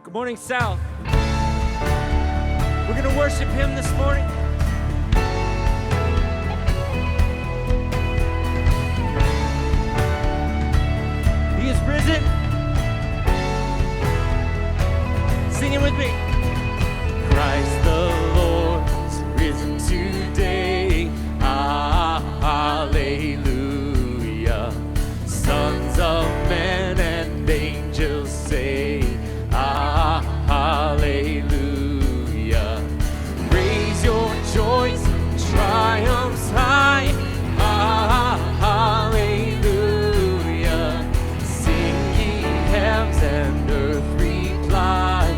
Good morning, South. We're going to worship him this morning. He is risen. Sing it with me. Christ the Lord's risen today. Hallelujah. Sons of men and angels say, hallelujah. Raise your choice, triumphs high. Hallelujah. Sing ye heavens and earth reply.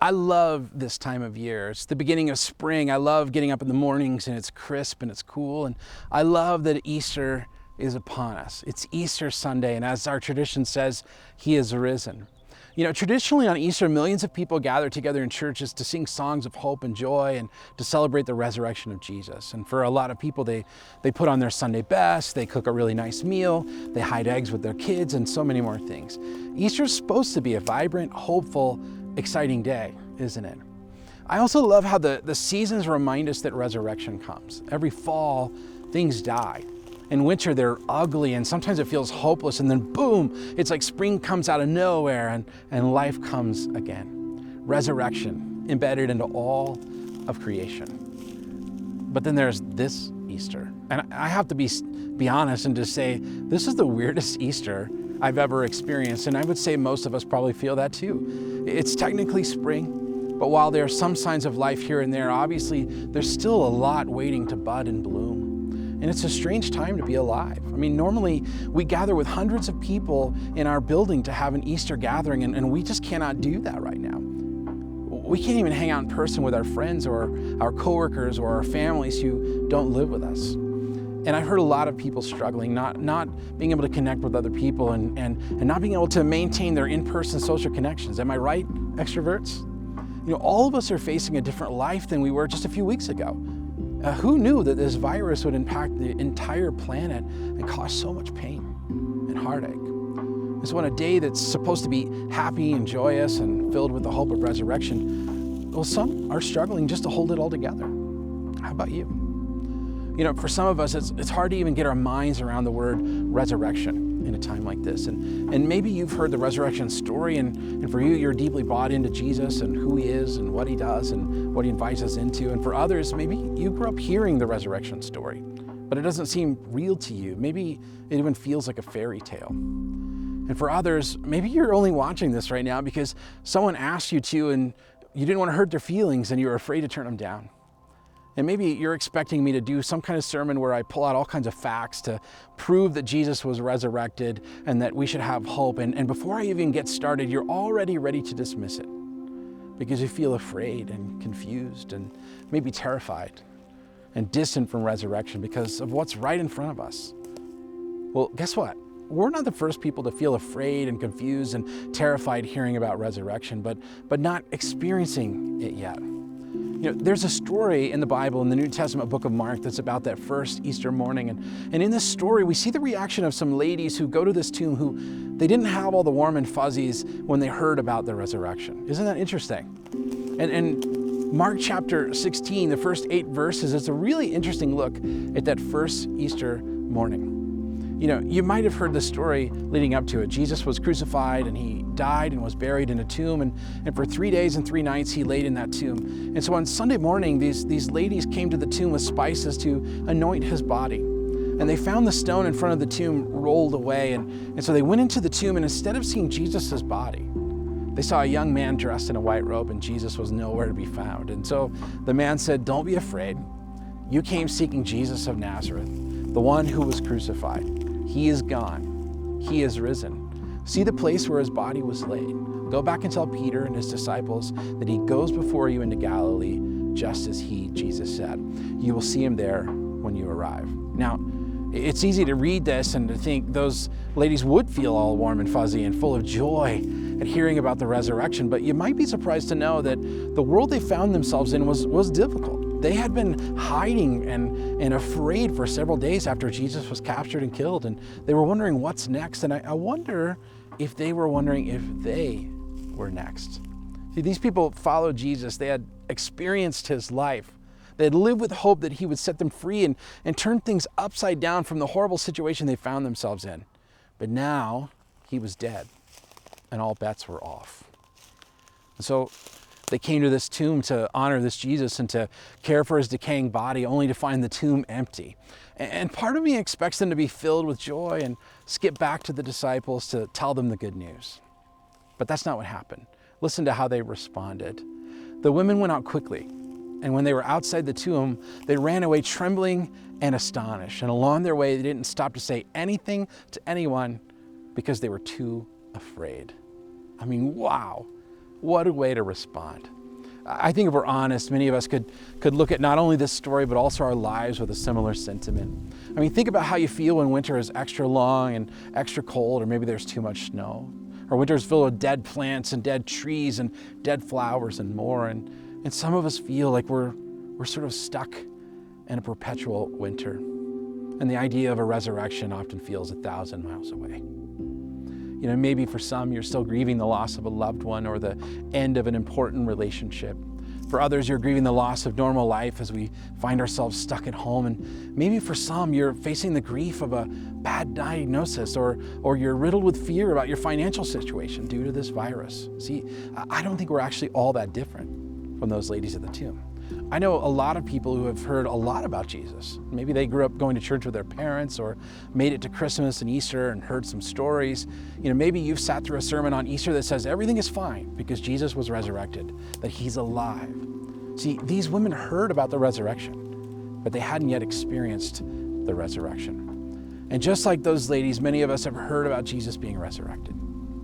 I love this time of year. It's the beginning of spring. I love getting up in the mornings and it's crisp and it's cool. And I love that Easter is upon us. It's Easter Sunday, and as our tradition says, He is risen. You know, traditionally on Easter, millions of people gather together in churches to sing songs of hope and joy and to celebrate the resurrection of Jesus. And for a lot of people, they put on their Sunday best, they cook a really nice meal, they hide eggs with their kids, and so many more things. Easter's supposed to be a vibrant, hopeful, exciting day, isn't it? I also love how the seasons remind us that resurrection comes. Every fall, things die. In winter, they're ugly, and sometimes it feels hopeless, and then boom, it's like spring comes out of nowhere and life comes again. Resurrection embedded into all of creation. But then there's this Easter. And I have to be honest and just say, this is the weirdest Easter I've ever experienced, and I would say most of us probably feel that too. It's technically spring, but while there are some signs of life here and there, obviously there's still a lot waiting to bud and bloom. And it's a strange time to be alive. I mean, normally we gather with hundreds of people in our building to have an Easter gathering, and we just cannot do that right now. We can't even hang out in person with our friends or our coworkers or our families who don't live with us. And I've heard a lot of people struggling, not being able to connect with other people and not being able to maintain their in-person social connections. Am I right, extroverts? You know, all of us are facing a different life than we were just a few weeks ago. Who knew that this virus would impact the entire planet and cause so much pain and heartache? And so on a day that's supposed to be happy and joyous and filled with the hope of resurrection, well, some are struggling just to hold it all together. How about you? You know, for some of us, it's hard to even get our minds around the word resurrection in a time like this. And maybe you've heard the resurrection story, and for you, you're deeply bought into Jesus and who he is and what he does and what he invites us into. And for others, maybe you grew up hearing the resurrection story, but it doesn't seem real to you. Maybe it even feels like a fairy tale. And for others, maybe you're only watching this right now because someone asked you to, and you didn't want to hurt their feelings and you were afraid to turn them down. And maybe you're expecting me to do some kind of sermon where I pull out all kinds of facts to prove that Jesus was resurrected and that we should have hope. And before I even get started, you're already ready to dismiss it because you feel afraid and confused and maybe terrified and distant from resurrection because of what's right in front of us. Well, guess what? We're not the first people to feel afraid and confused and terrified hearing about resurrection, but not experiencing it yet. You know, there's a story in the Bible, in the New Testament book of Mark, that's about that first Easter morning. And in this story, we see the reaction of some ladies who go to this tomb who they didn't have all the warm and fuzzies when they heard about the resurrection. Isn't that interesting? And Mark chapter 16, the first 8 verses, is a really interesting look at that first Easter morning. You know, you might have heard the story leading up to it. Jesus was crucified and he died and was buried in a tomb. And for 3 days and 3 nights, he laid in that tomb. And so on Sunday morning, these ladies came to the tomb with spices to anoint his body. And they found the stone in front of the tomb rolled away. And so they went into the tomb, and instead of seeing Jesus' body, they saw a young man dressed in a white robe, and Jesus was nowhere to be found. And so the man said, "Don't be afraid. You came seeking Jesus of Nazareth, the one who was crucified. He is gone. He is risen. See the place where his body was laid. Go back and tell Peter and his disciples that he goes before you into Galilee, just as he, Jesus, said. You will see him there when you arrive." Now, it's easy to read this and to think those ladies would feel all warm and fuzzy and full of joy at hearing about the resurrection, but you might be surprised to know that the world they found themselves in was difficult. They had been hiding and afraid for several days after Jesus was captured and killed, and they were wondering what's next. And I wonder if they were wondering if they were next. See, these people followed Jesus. They had experienced his life. They had lived with hope that he would set them free and turn things upside down from the horrible situation they found themselves in. But now he was dead, and all bets were off. And so they came to this tomb to honor this Jesus and to care for his decaying body, only to find the tomb empty. And part of me expects them to be filled with joy and skip back to the disciples to tell them the good news. But that's not what happened. Listen to how they responded. The women went out quickly, and when they were outside the tomb, they ran away trembling and astonished. And along their way, they didn't stop to say anything to anyone because they were too afraid. I mean, wow. What a way to respond. I think if we're honest, many of us could look at not only this story, but also our lives with a similar sentiment. I mean, think about how you feel when winter is extra long and extra cold, or maybe there's too much snow. Our winter's filled with dead plants and dead trees and dead flowers and more. And some of us feel like we're sort of stuck in a perpetual winter. And the idea of a resurrection often feels 1,000 miles away. You know, maybe for some, you're still grieving the loss of a loved one or the end of an important relationship. For others, you're grieving the loss of normal life as we find ourselves stuck at home. And maybe for some, you're facing the grief of a bad diagnosis, or you're riddled with fear about your financial situation due to this virus. See, I don't think we're actually all that different from those ladies at the tomb. I know a lot of people who have heard a lot about Jesus. Maybe they grew up going to church with their parents or made it to Christmas and Easter and heard some stories. You know, maybe you've sat through a sermon on Easter that says everything is fine because Jesus was resurrected, that he's alive. See, these women heard about the resurrection, but they hadn't yet experienced the resurrection. And just like those ladies, many of us have heard about Jesus being resurrected.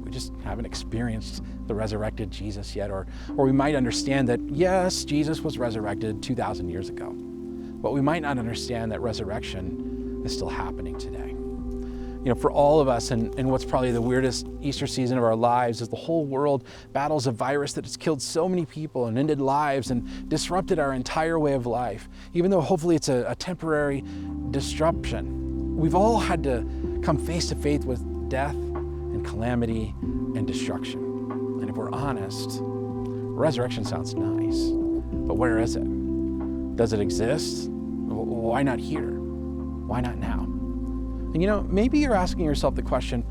We just haven't experienced the resurrected Jesus yet, or we might understand that, yes, Jesus was resurrected 2,000 years ago, but we might not understand that resurrection is still happening today. You know, for all of us, and what's probably the weirdest Easter season of our lives is the whole world battles a virus that has killed so many people and ended lives and disrupted our entire way of life. Even though hopefully it's a temporary disruption, we've all had to come face to face with death and calamity and destruction. And if we're honest, resurrection sounds nice, but where is it? Does it exist? Why not here? Why not now? And you know, maybe you're asking yourself the question,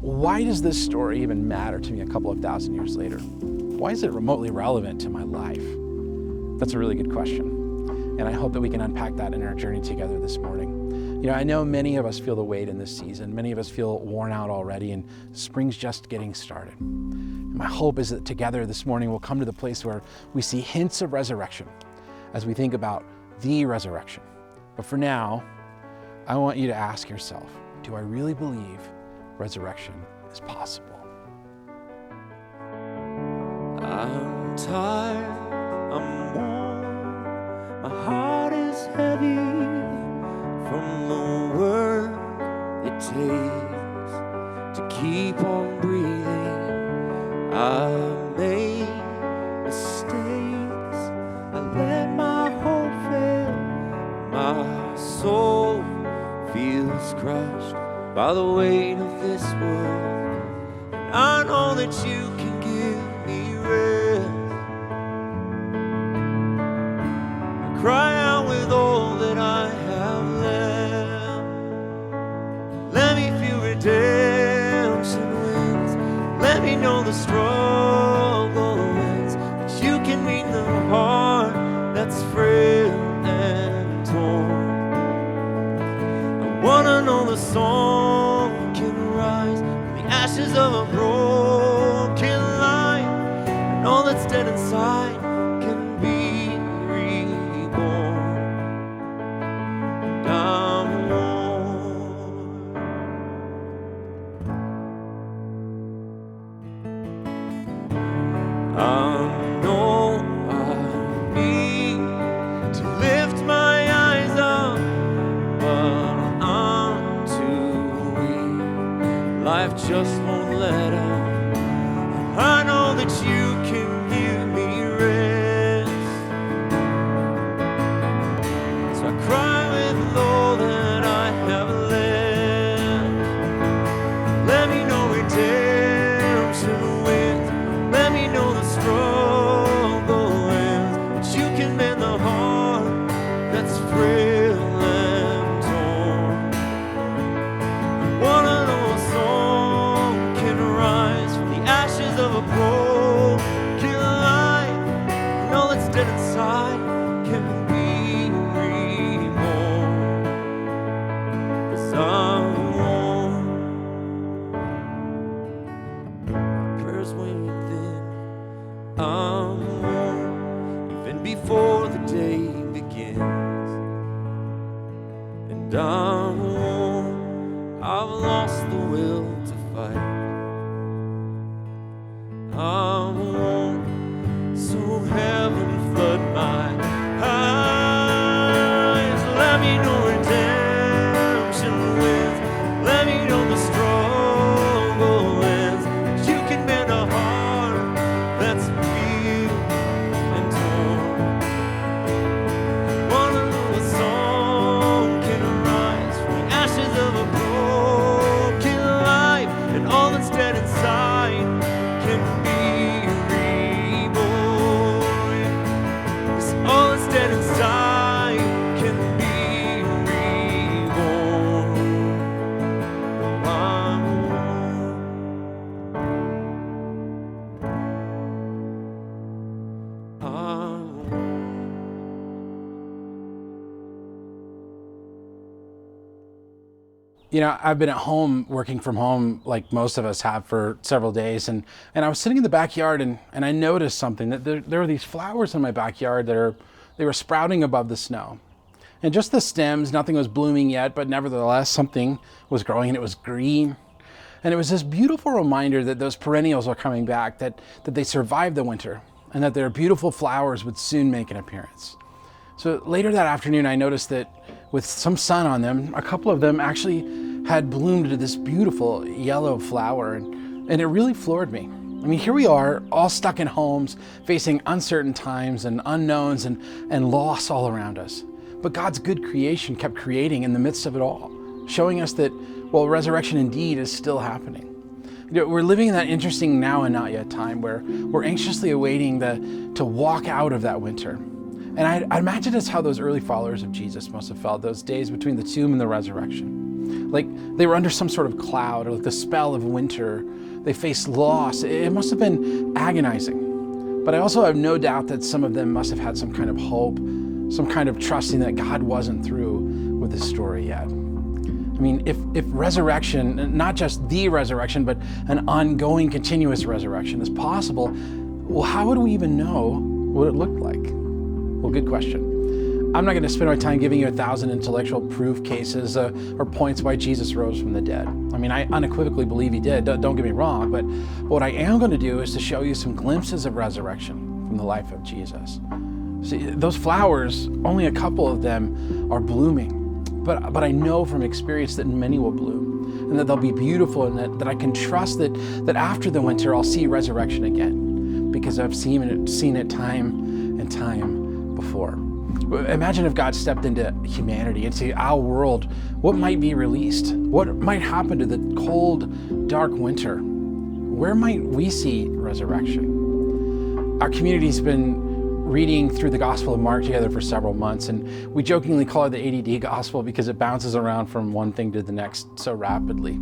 why does this story even matter to me a couple of thousand years later? Why is it remotely relevant to my life? That's a really good question. And I hope that we can unpack that in our journey together this morning. You know, I know many of us feel the weight in this season. Many of us feel worn out already, and spring's just getting started. And my hope is that together this morning we'll come to the place where we see hints of resurrection as we think about the resurrection. But for now, I want you to ask yourself, do I really believe resurrection is possible? I'm tired, I'm worn, my heart is heavy from the work it takes to keep on breathing. I made mistakes, I let my hope fail, my soul feels crushed by the weight of this world. And I know that you can give me rest. I cry out with all that I have left. Let me feel redemption wins. Let me know the struggle ends. That you can meet the heart that's frail and torn. Wanna know the song can rise from the ashes of a broken life, and all that's dead inside can be reborn. And I'm warm. I know I need to lift my eyes up, but life just won't let up. I know that you can give me rest. So I cry with all that I have left. Let me know redemption wins. Let me know the struggle ends. That you can mend the heart that's frail and torn. I wanna know of a broken life, and all that's dead inside can be reborn. 'Cause I'm warm, my prayers winging thin. I'm warm, even before the day begins. And I'm warm, I've lost the will to fight. I'm warm, so heaven flood my eyes. Let me know redemption wins. Let me know the struggle ends. You dead inside can be reborn. 'Cause all that's dead inside can be reborn. I'm You know, I've been at home working from home like most of us have for several days, and I was sitting in the backyard and I noticed something, that there were these flowers in my backyard they were sprouting above the snow. And just the stems, nothing was blooming yet, but nevertheless something was growing and it was green. And it was this beautiful reminder that those perennials were coming back, that they survived the winter, and that their beautiful flowers would soon make an appearance. So later that afternoon, I noticed that with some sun on them, a couple of them actually had bloomed into this beautiful yellow flower, and it really floored me. I mean, here we are, all stuck in homes, facing uncertain times and unknowns and loss all around us. But God's good creation kept creating in the midst of it all, showing us that, well, resurrection indeed is still happening. You know, we're living in that interesting now and not yet time where we're anxiously awaiting to walk out of that winter. And I imagine it's how those early followers of Jesus must have felt those days between the tomb and the resurrection. Like they were under some sort of cloud, or like the spell of winter. They faced loss. It must have been agonizing. But I also have no doubt that some of them must have had some kind of hope, some kind of trusting that God wasn't through with the story yet. I mean, if resurrection, not just the resurrection, but an ongoing, continuous resurrection is possible, well, how would we even know what it looked like? Well, good question. I'm not going to spend my time giving you 1,000 intellectual proof cases or points why Jesus rose from the dead. I mean, I unequivocally believe he did, don't get me wrong, but what I am going to do is to show you some glimpses of resurrection from the life of Jesus. See, those flowers, only a couple of them are blooming, but I know from experience that many will bloom, and that they'll be beautiful, and that I can trust that after the winter I'll see resurrection again, because I've seen it time and time before. Imagine if God stepped into humanity, into our world. What might be released? What might happen to the cold, dark winter? Where might we see resurrection? Our community's been reading through the Gospel of Mark together for several months, and we jokingly call it the ADD Gospel because it bounces around from one thing to the next so rapidly.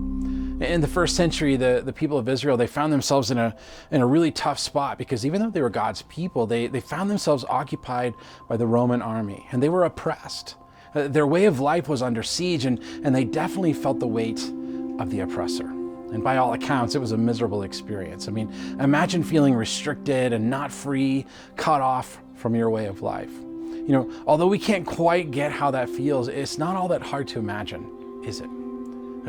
In the first century, the people of Israel, they found themselves in a really tough spot, because even though they were God's people, they found themselves occupied by the Roman army, and they were oppressed. Their way of life was under siege, and they definitely felt the weight of the oppressor. And by all accounts, it was a miserable experience. I mean, imagine feeling restricted and not free, cut off from your way of life. You know, although we can't quite get how that feels, it's not all that hard to imagine, is it?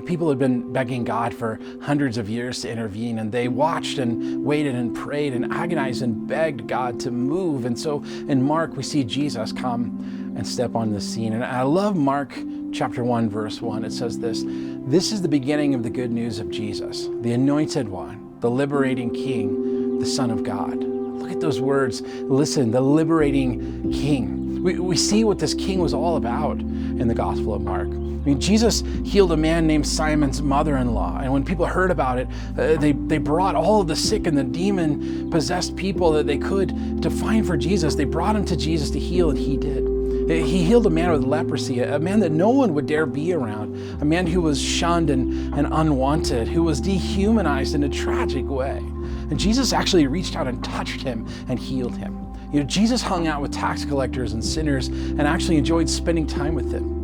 People had been begging God for hundreds of years to intervene, and they watched and waited and prayed and agonized and begged God to move. And so in Mark, we see Jesus come and step on the scene. And I love Mark chapter 1, verse 1. It says this: "This is the beginning of the good news of Jesus, the anointed one, the liberating King, the Son of God." Look at those words. Listen, the liberating King. We see what this king was all about in the Gospel of Mark. I mean, Jesus healed a man named Simon's mother-in-law, and when people heard about it, they brought all of the sick and the demon-possessed people that they could to find for Jesus. They brought him to Jesus to heal, and he did. He healed a man with leprosy, a man that no one would dare be around, a man who was shunned and unwanted, who was dehumanized in a tragic way. And Jesus actually reached out and touched him and healed him. You know, Jesus hung out with tax collectors and sinners and actually enjoyed spending time with them.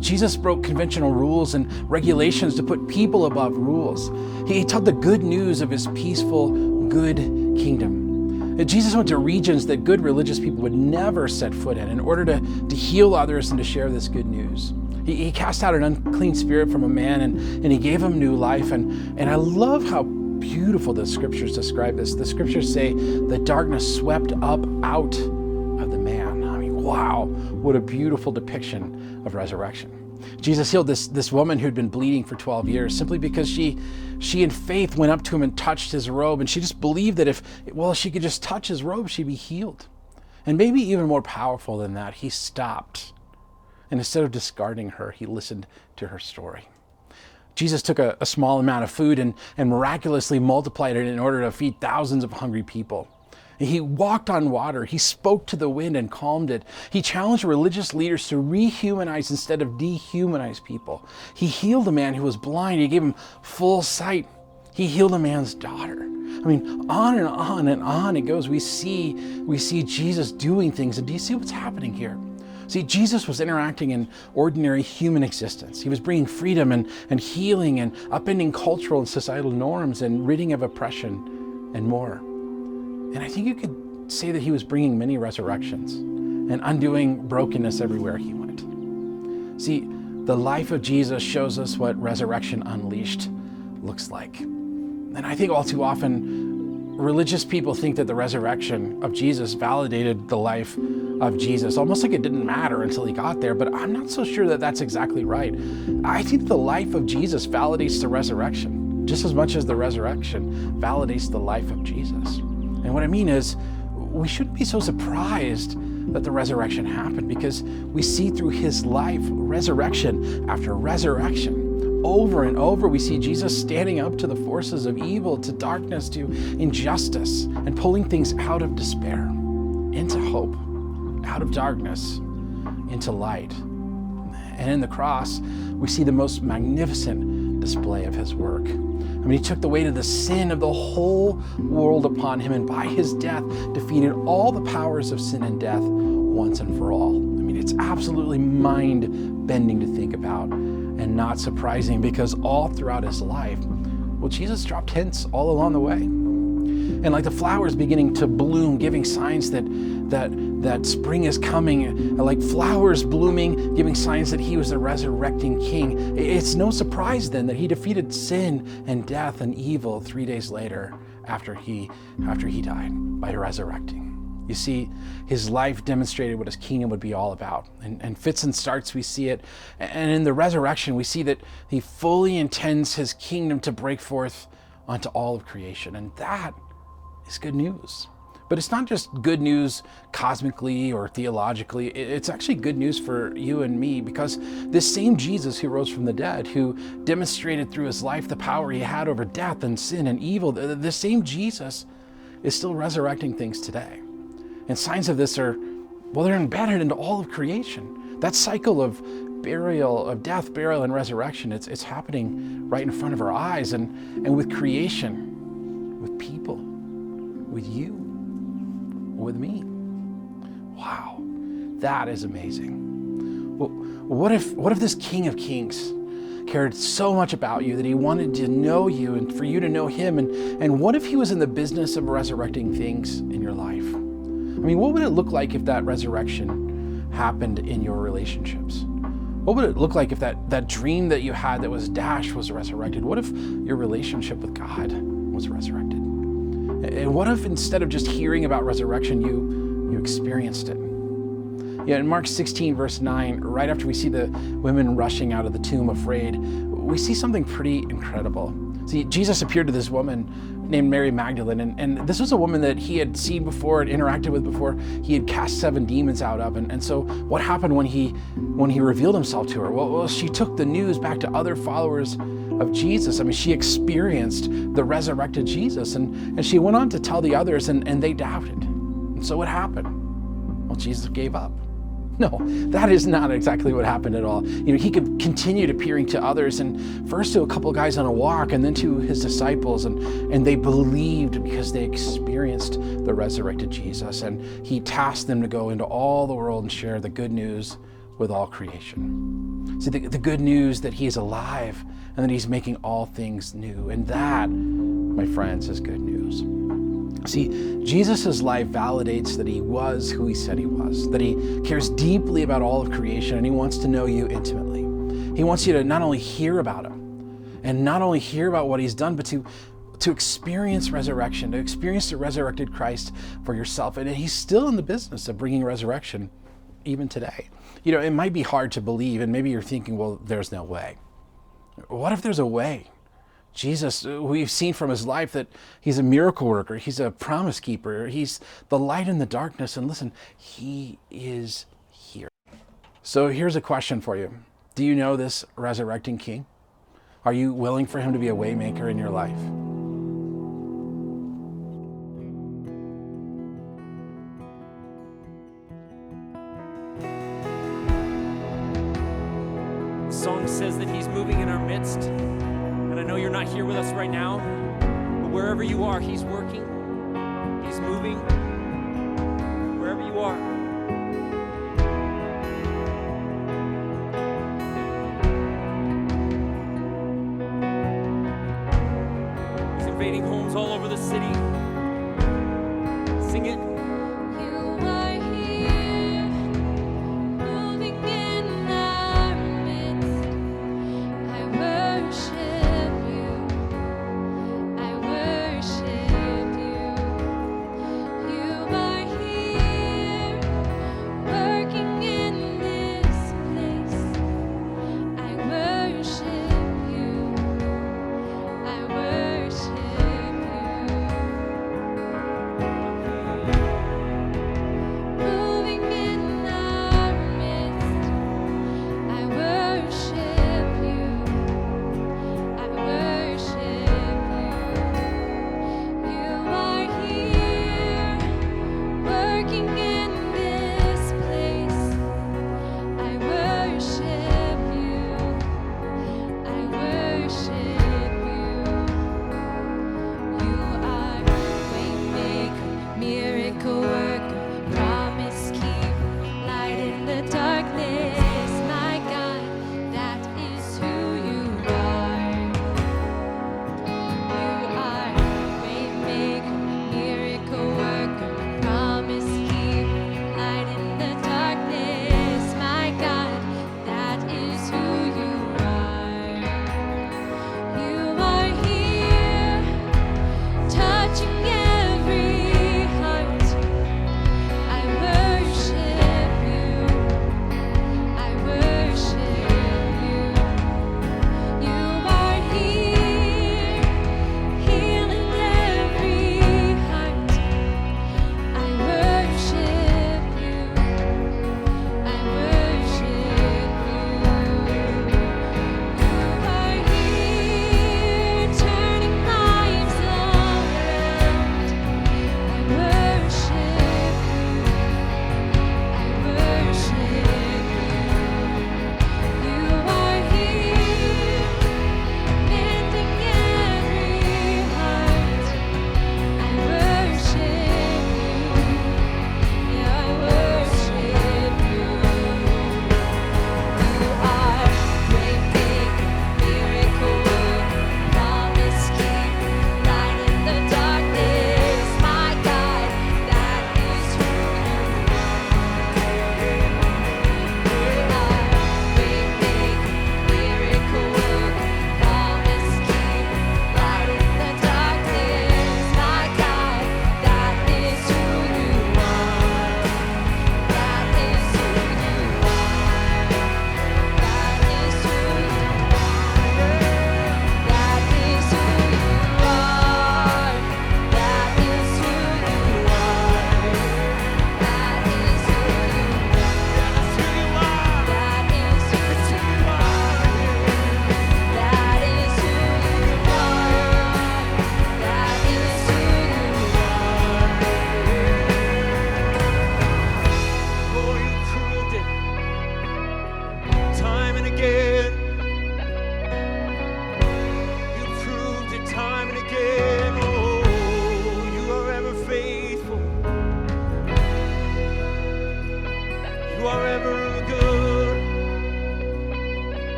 Jesus broke conventional rules and regulations to put people above rules. He told the good news of his peaceful, good kingdom. Jesus went to regions that good religious people would never set foot in order to heal others and to share this good news. He cast out an unclean spirit from a man and he gave him new life. And I love how beautiful the scriptures describe this. The scriptures say the darkness swept up out of the man. I mean, wow, what a beautiful depiction of resurrection. Jesus healed this woman who'd been bleeding for 12 years simply because she in faith went up to him and touched his robe, and she just believed that if she could just touch his robe, she'd be healed. And maybe even more powerful than that, he stopped, and instead of discarding her, he listened to her story. Jesus took a small amount of food and miraculously multiplied it in order to feed thousands of hungry people. He walked on water. He spoke to the wind and calmed it. He challenged religious leaders to rehumanize instead of dehumanize people. He healed a man who was blind. He gave him full sight. He healed a man's daughter. I mean, on and on and on it goes. We see Jesus doing things. And do you see what's happening here? See, Jesus was interacting in ordinary human existence. He was bringing freedom and healing and upending cultural and societal norms and ridding of oppression and more. And I think you could say that he was bringing many resurrections and undoing brokenness everywhere he went. See, the life of Jesus shows us what resurrection unleashed looks like. And I think all too often, religious people think that the resurrection of Jesus validated the life of Jesus, almost like it didn't matter until he got there. But I'm not so sure that that's exactly right. I think the life of Jesus validates the resurrection just as much as the resurrection validates the life of Jesus. And what I mean is, we shouldn't be so surprised that the resurrection happened, because we see through his life resurrection after resurrection. Over and over, we see Jesus standing up to the forces of evil, to darkness, to injustice, and pulling things out of despair into hope, out of darkness into light. And in the cross, we see the most magnificent display of his work. I mean, he took the weight of the sin of the whole world upon him, and by his death defeated all the powers of sin and death once and for all. I mean, it's absolutely mind-bending to think about, and not surprising, because all throughout his life, well, Jesus dropped hints all along the way. And like the flowers beginning to bloom, giving signs that spring is coming, like flowers blooming, giving signs that he was the resurrecting king. It's no surprise then that he defeated sin and death and evil 3 days later after he died by resurrecting. You see, his life demonstrated what his kingdom would be all about. And fits and starts, we see it. And in the resurrection, we see that he fully intends his kingdom to break forth onto all of creation. And that is good news. But it's not just good news cosmically or theologically. It's actually good news for you and me, because this same Jesus who rose from the dead, who demonstrated through his life the power he had over death and sin and evil, the same Jesus is still resurrecting things today. And signs of this are, well, they're embedded into all of creation. That cycle of burial, of death, burial, and resurrection, it's happening right in front of our eyes. And with creation, with people, with you, with me. Wow, that is amazing. Well, what if this King of Kings cared so much about you that he wanted to know you and for you to know him? And what if he was in the business of resurrecting things in your life? I mean, what would it look like if that resurrection happened in your relationships? What would it look like if that dream that you had that was dashed was resurrected? What if your relationship with God was resurrected? And what if instead of just hearing about resurrection, you experienced it? Yeah, in Mark 16, verse 9, right after we see the women rushing out of the tomb afraid, we see something pretty incredible. See, Jesus appeared to this woman named Mary Magdalene, and this was a woman that he had seen before and interacted with before. He had cast 7 demons out of, and so what happened when he revealed himself to her? Well, she took the news back to other followers of Jesus. I mean, she experienced the resurrected Jesus, and she went on to tell the others, and they doubted. And so what happened? Well, Jesus gave up. No, that is not exactly what happened at all. You know, he continued appearing to others, and first to a couple of guys on a walk, and then to his disciples, and they believed because they experienced the resurrected Jesus. And he tasked them to go into all the world and share the good news with all creation. See, the good news that he is alive and that he's making all things new. And that, my friends, is good news. See, Jesus' life validates that he was who he said he was, that he cares deeply about all of creation, and he wants to know you intimately. He wants you to not only hear about him, and not only hear about what he's done, but to experience resurrection, to experience the resurrected Christ for yourself. And he's still in the business of bringing resurrection even today. You know, it might be hard to believe, and maybe you're thinking, well, there's no way. What if there's a way? Jesus, we've seen from his life that he's a miracle worker. He's a promise keeper. He's the light in the darkness. And listen, he is here. So here's a question for you. Do you know this resurrecting King? Are you willing for him to be a way maker in your life? The song says that he's moving in our midst. And I know you're not here with us right now, but wherever you are, he's working. He's moving. Wherever you are. He's invading homes all over the city. Sing it.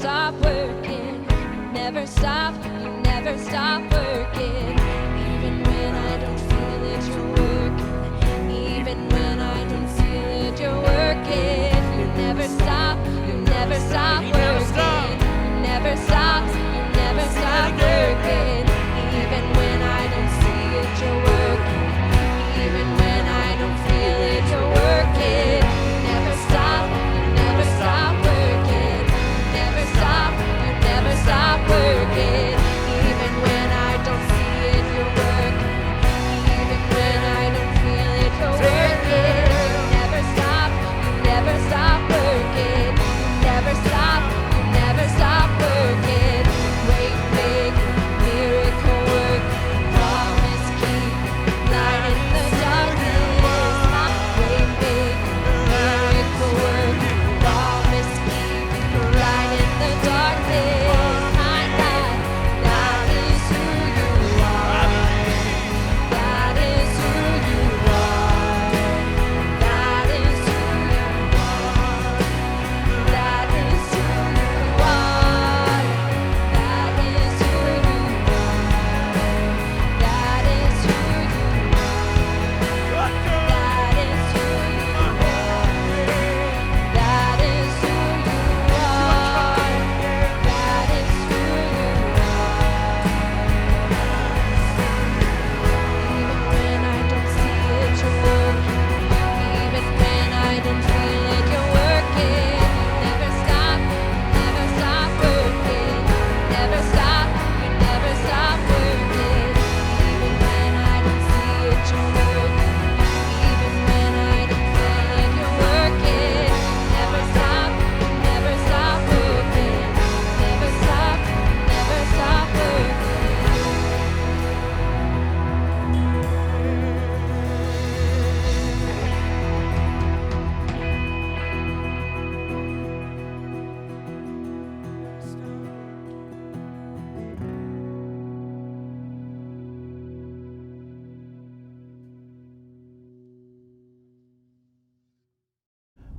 stop working. You never stop, you never stop working. Even when I don't feel it, you're working. Even when I don't feel it, you're working. You never stop, you never stop working. You never stop, you never stop working. Even when I don't see it, you're working. Even when I don't feel it, you're working. You never stop, you never stop working. You never stop.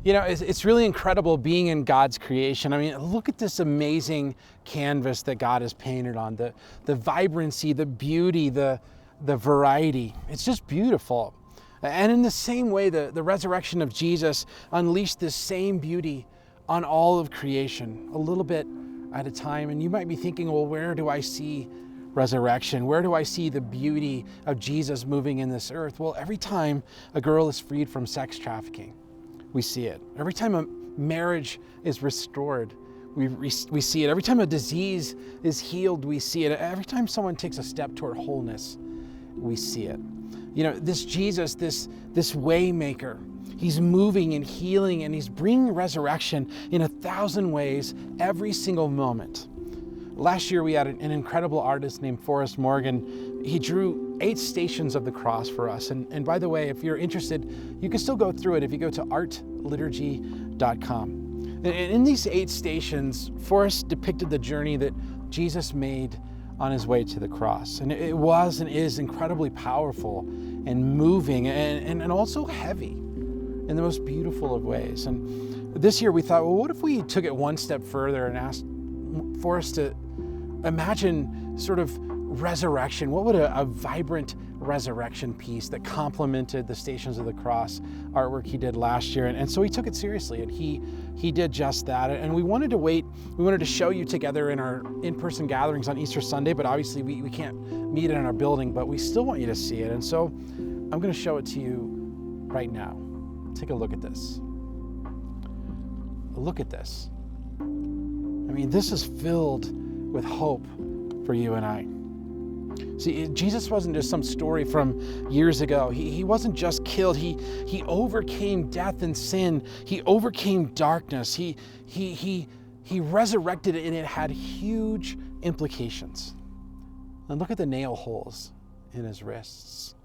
You know, it's really incredible being in God's creation. I mean, look at this amazing canvas that God has painted on, the vibrancy, the beauty, the variety. It's just beautiful. And in the same way, the resurrection of Jesus unleashed this same beauty on all of creation, a little bit at a time. And you might be thinking, well, where do I see resurrection? Where do I see the beauty of Jesus moving in this earth? Well, every time a girl is freed from sex trafficking, we see it. Every time a marriage is restored, we see it. Every time a disease is healed, we see it. Every time someone takes a step toward wholeness, we see it. You know, this Jesus, this way maker, he's moving and healing, and he's bringing resurrection in 1,000 ways every single moment. Last year, we had an incredible artist named Forrest Morgan. He drew 8 stations of the cross for us. And by the way, if you're interested, you can still go through it if you go to artliturgy.com. And in these 8 stations, Forrest depicted the journey that Jesus made on his way to the cross. And it was and is incredibly powerful and moving and also heavy in the most beautiful of ways. And this year we thought, well, what if we took it one step further and asked Forrest to imagine sort of resurrection? What would a vibrant resurrection piece that complemented the Stations of the Cross artwork he did last year? And so he took it seriously, and he did just that. And we wanted to show you together in our in-person gatherings on Easter Sunday, but obviously we can't meet in our building, but we still want you to see it. And so I'm going to show it to you right now. Take a look at this. Look at this. I mean, this is filled with hope for you and I. See, Jesus wasn't just some story from years ago. He wasn't just killed. He overcame death and sin. He overcame darkness. He resurrected it, and it had huge implications. And look at the nail holes in his wrists.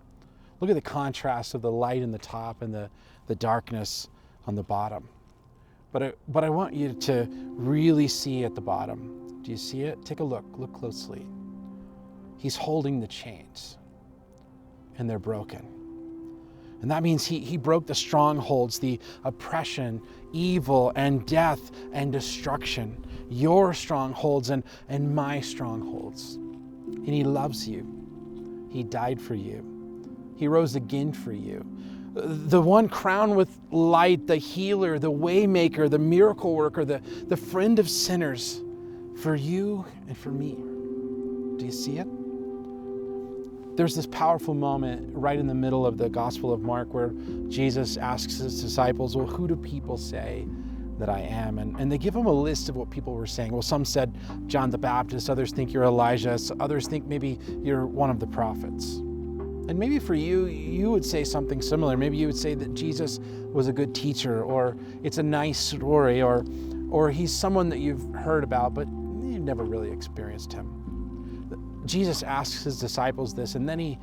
Look at the contrast of the light in the top and the darkness on the bottom. But I want you to really see at the bottom. Do you see it? Take a look. Look closely. He's holding the chains, and they're broken. And that means he broke the strongholds, the oppression, evil, and death, and destruction. Your strongholds and my strongholds. And he loves you. He died for you. He rose again for you. The one crowned with light, the healer, the way maker, the miracle worker, the friend of sinners, for you and for me. Do you see it? There's this powerful moment right in the middle of the Gospel of Mark where Jesus asks his disciples, well, who do people say that I am? And they give him a list of what people were saying. Well, some said John the Baptist, others think you're Elijah, others think maybe you're one of the prophets. And maybe for you, you would say something similar. Maybe you would say that Jesus was a good teacher, or it's a nice story, or he's someone that you've heard about, but you've never really experienced him. Jesus asks his disciples this, and then he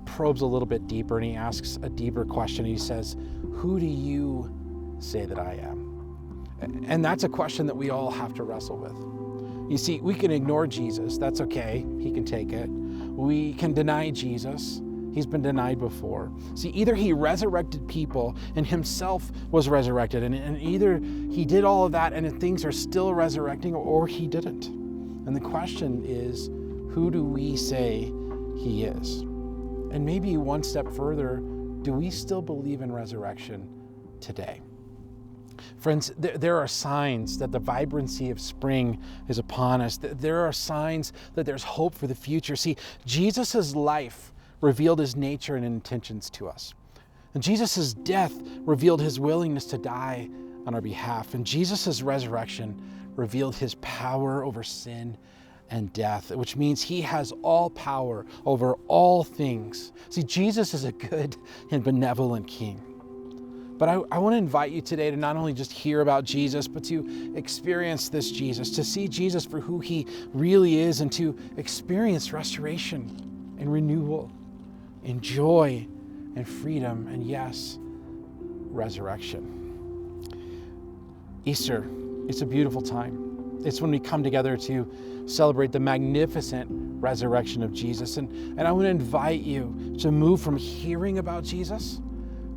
probes a little bit deeper, and he asks a deeper question. He says, who do you say that I am? And that's a question that we all have to wrestle with. You see, we can ignore Jesus. That's okay. He can take it. We can deny Jesus. He's been denied before. See, either he resurrected people and himself was resurrected, and either he did all of that and things are still resurrecting, or he didn't. And the question is, who do we say he is? And maybe one step further, do we still believe in resurrection today? Friends, there are signs that the vibrancy of spring is upon us. There are signs that there's hope for the future. See, Jesus' life revealed his nature and intentions to us. And Jesus' death revealed his willingness to die on our behalf. And Jesus' resurrection revealed his power over sin and death, which means he has all power over all things. See, Jesus is a good and benevolent king. But I want to invite you today to not only just hear about Jesus, but to experience this Jesus, to see Jesus for who he really is, and to experience restoration and renewal and joy and freedom, and yes, resurrection. Easter, it's a beautiful time. It's when we come together to celebrate the magnificent resurrection of Jesus. And I want to invite you to move from hearing about Jesus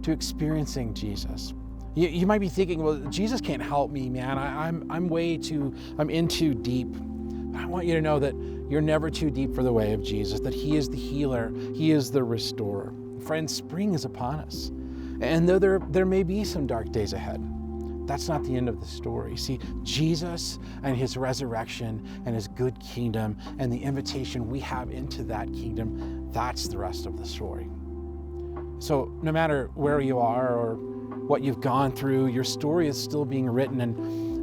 to experiencing Jesus. You might be thinking, well, Jesus can't help me, man. I'm in too deep. But I want you to know that you're never too deep for the way of Jesus, that he is the healer, he is the restorer. Friends, spring is upon us. And though there may be some dark days ahead, that's not the end of the story. See, Jesus and his resurrection and his good kingdom and the invitation we have into that kingdom, that's the rest of the story. So no matter where you are or what you've gone through, your story is still being written.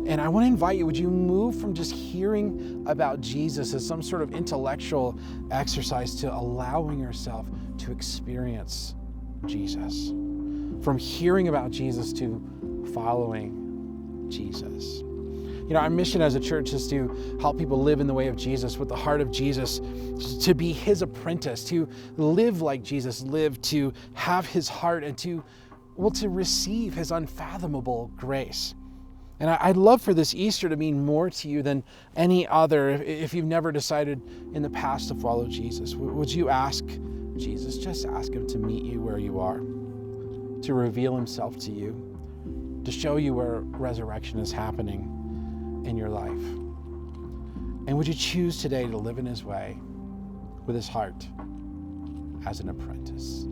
And I want to invite you, would you move from just hearing about Jesus as some sort of intellectual exercise to allowing yourself to experience Jesus? From hearing about Jesus to following Jesus. You know, our mission as a church is to help people live in the way of Jesus, with the heart of Jesus, to be his apprentice, to live like Jesus lived, to have his heart, and to receive his unfathomable grace. And I'd love for this Easter to mean more to you than any other. If you've never decided in the past to follow Jesus, would you ask Jesus, just ask him to meet you where you are, to reveal himself to you, to show you where resurrection is happening in your life. And would you choose today to live in his way with his heart as an apprentice?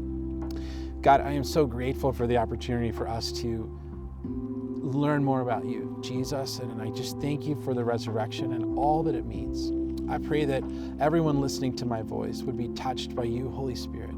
God, I am so grateful for the opportunity for us to learn more about you, Jesus, and I just thank you for the resurrection and all that it means. I pray that everyone listening to my voice would be touched by you, Holy Spirit.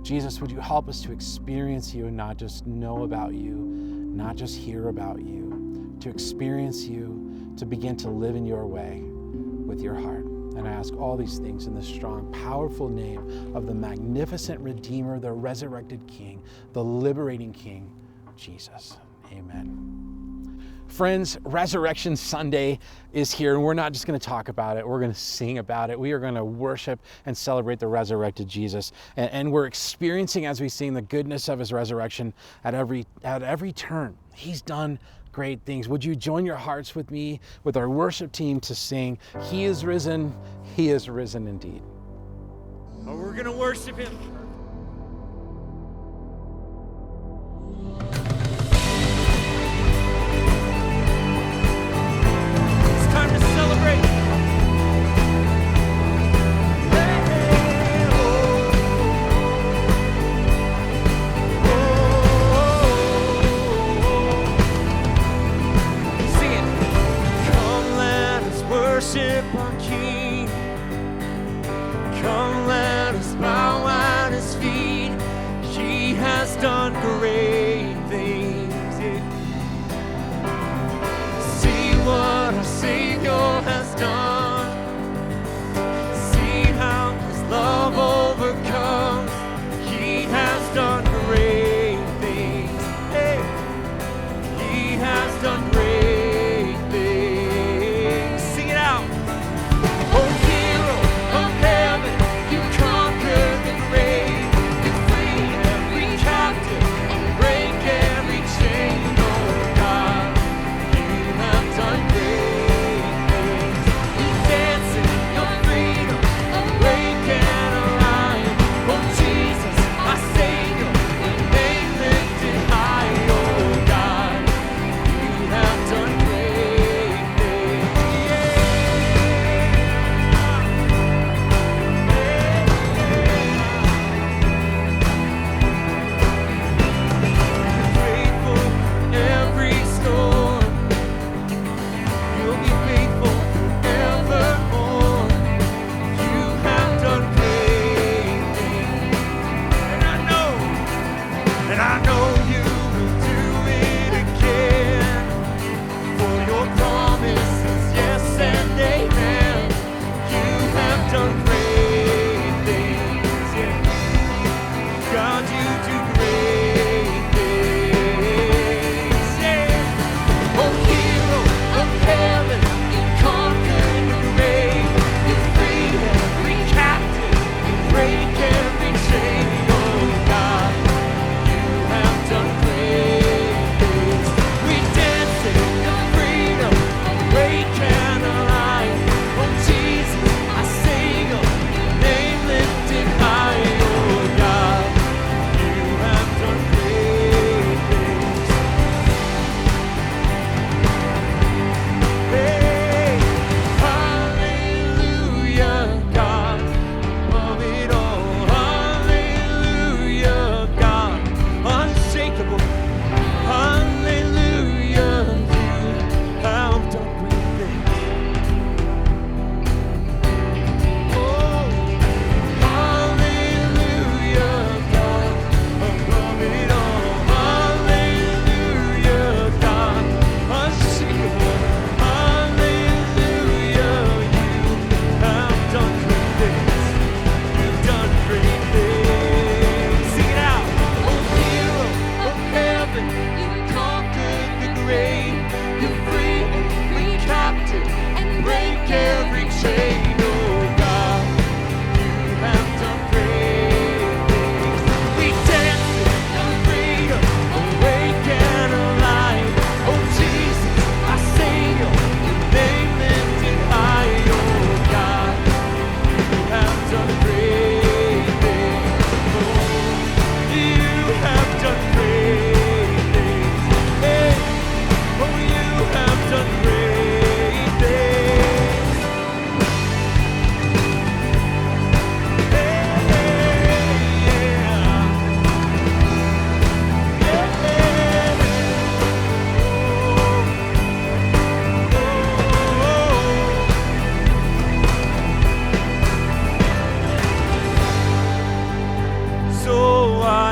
Jesus, would you help us to experience you and not just know about you, not just hear about you, to experience you, to begin to live in your way with your heart. And I ask all these things in the strong, powerful name of the magnificent Redeemer, the resurrected King, the liberating King, Jesus. Amen. Friends, Resurrection Sunday is here, and we're not just going to talk about it. We're going to sing about it. We are going to worship and celebrate the resurrected Jesus. And we're experiencing, as we sing, the goodness of his resurrection at every turn. He's done great things. Would you join your hearts with me, with our worship team, to sing, He is risen indeed. Oh, we're going to worship him. It's time to celebrate. Sing it. Come, let us worship our King. Come, let us bow at his feet. He has done great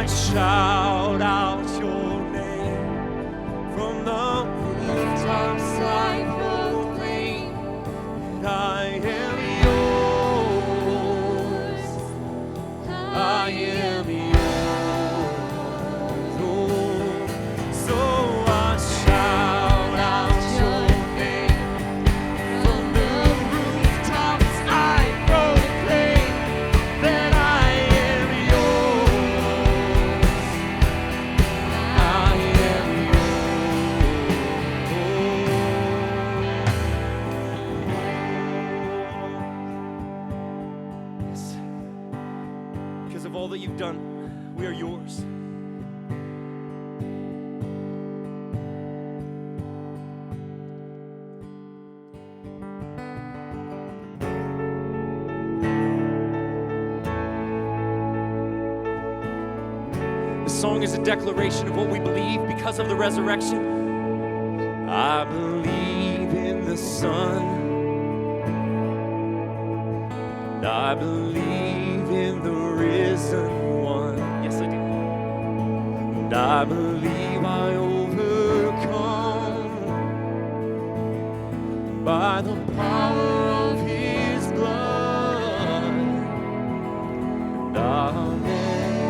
shout out your name from the rooftops. I proclaim that I am yours. I am yours. Oh, so I shout out your name from the rooftops. I proclaim that I am yours. I am yours. Yes. Because of all that you've done, we are yours. The song is a declaration of what we believe because of the resurrection. I believe in the Son. And I believe in the risen one. Yes, I do. And I believe I overcome by the power of his blood. And amen,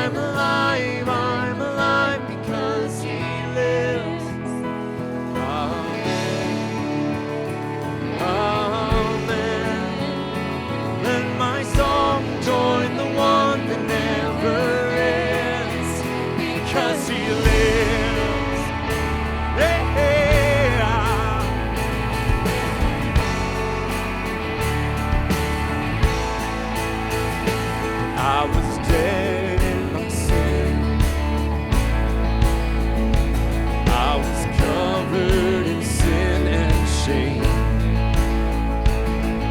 I'm alive because he lives. Amen. Let my song join the one that never ends because he lives. Yeah. I was dead in my sin. I was covered in sin and shame.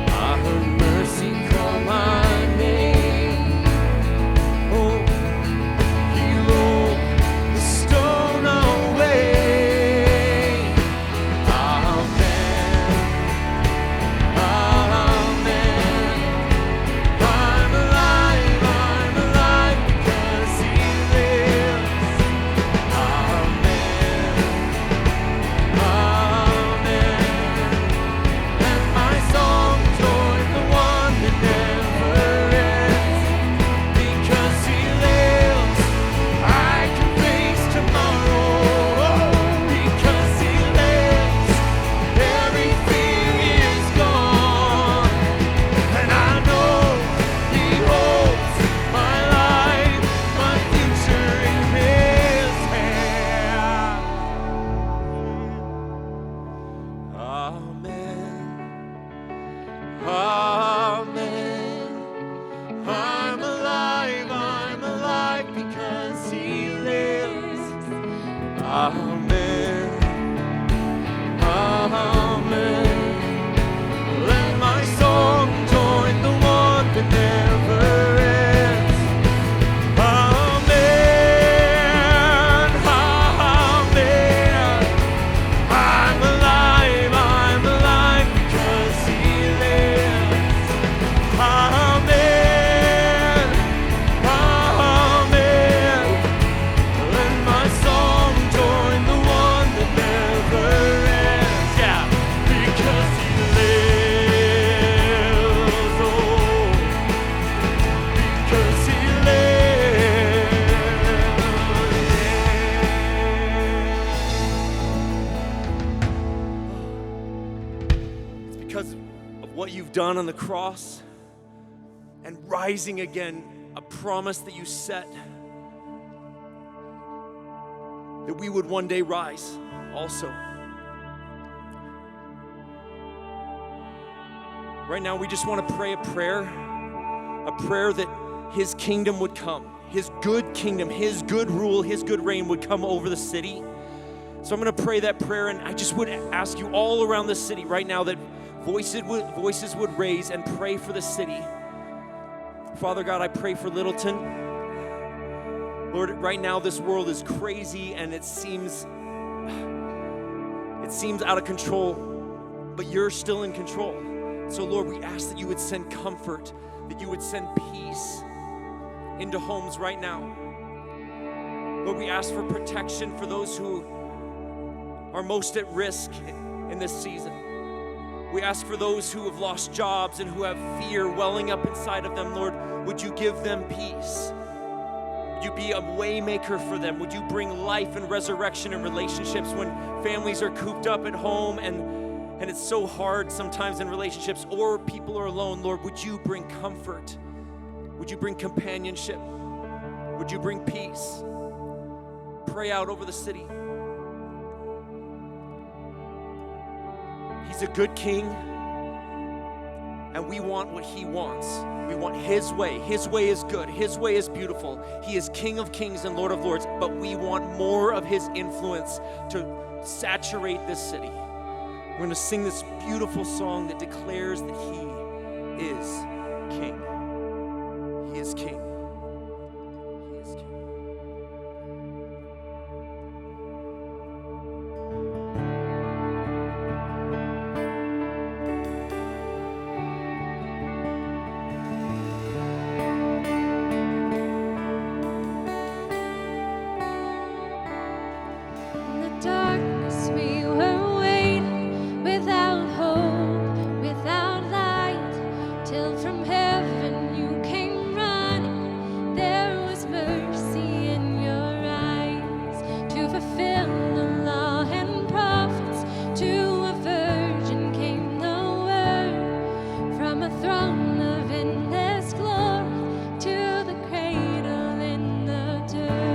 I heard mercy call my name. Oh, he rolled the stone away. Amen. Amen. I'm alive because he lives. Amen. Amen. And my song join the one that never ends because he lives. I can face tomorrow because he lives. Everything is gone, and I know he holds my life, my future in his hand. Amen. Amen. I'm alive because he lives. Amen. Amen. Let my song join the one that never ends. Amen. Amen. I'm alive because he lives. Amen. Amen. Let my song join the one that never ends. Yeah, because he lives. Oh, because he lives. It's because of what you've done on the cross and rising again, a promise that you set that we would one day rise also. Right now, we just want to pray a prayer that his kingdom would come, his good kingdom, his good rule, his good reign would come over the city. So I'm going to pray that prayer, and I just would ask you all around the city right now that voices would raise and pray for the city. Father God, I pray for Littleton. Lord, right now this world is crazy and it seems out of control, but you're still in control. So Lord, we ask that you would send comfort, that you would send peace into homes right now. Lord, we ask for protection for those who are most at risk in this season. We ask for those who have lost jobs and who have fear welling up inside of them. Lord, would you give them peace? Would you be a way maker for them? Would you bring life and resurrection in relationships when families are cooped up at home and it's so hard sometimes in relationships, or people are alone? Lord, would you bring comfort? Would you bring companionship? Would you bring peace? Pray out over the city. He's a good king, and we want what he wants. We want his way. His way is good. His way is beautiful. He is King of kings and Lord of lords, but we want more of his influence to saturate this city. We're going to sing this beautiful song that declares that he is king. He is king. He is king. In the darkness we were waiting, without hope, without light, till from heaven you came running. There was mercy in your eyes to fulfill the law and prophets. To a virgin came the word, from a throne of endless glory to the cradle in the dirt.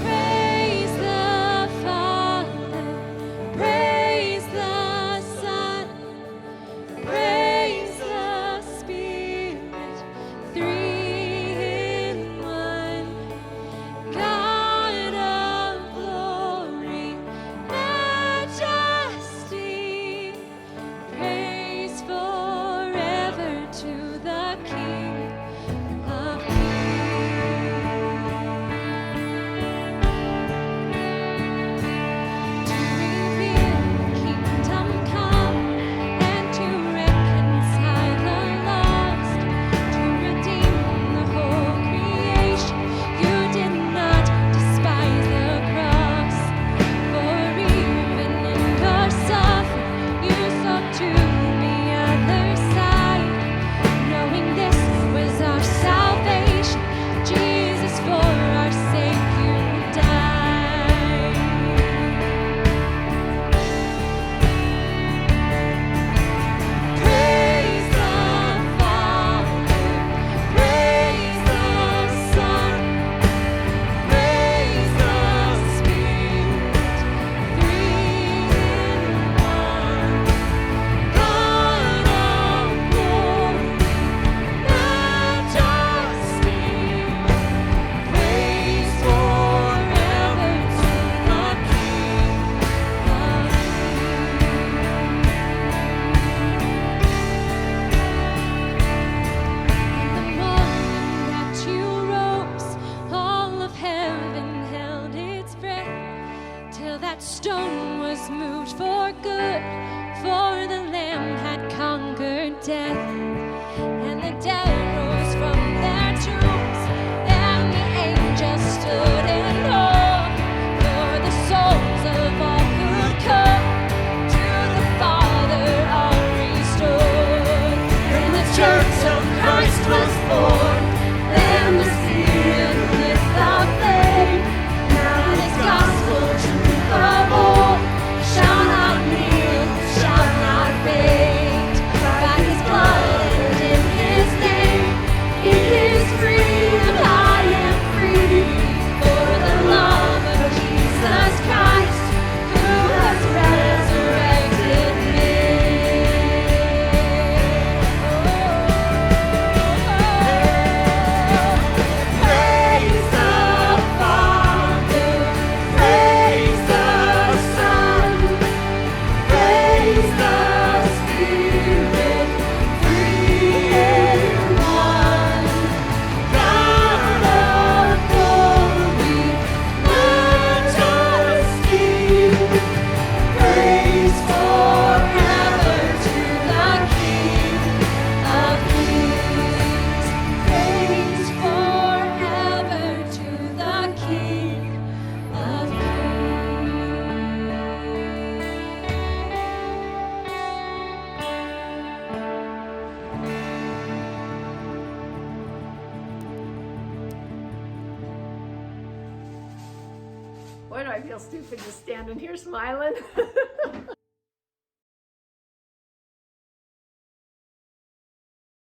Praise the Father, praise the Son, praise the Spirit, three in one. God of glory, majesty, praise forever to the King of To reveal kingdom come and to reconcile the lost, to redeem the whole creation. You did not despise the cross, for even in your suffering you saw to the other side, knowing this was our salvation. Jesus, for our sake you died. Praise the Father, praise the Son, praise the Spirit, three in one. God of glory, majesty, praise forever to the King of In the morning that you rose, all of heaven held its breath, till that stone was moved for good, for the Lamb had conquered death. And the dead rose from their tombs, and the angels stood in awe, for the souls of all who come to the Father are restored. And the church of Christ was born, then was sealed with the flame. Now this gospel truth of old shall not kneel, shall not fade. By his blood and in Boy, do I feel stupid just standing here smiling.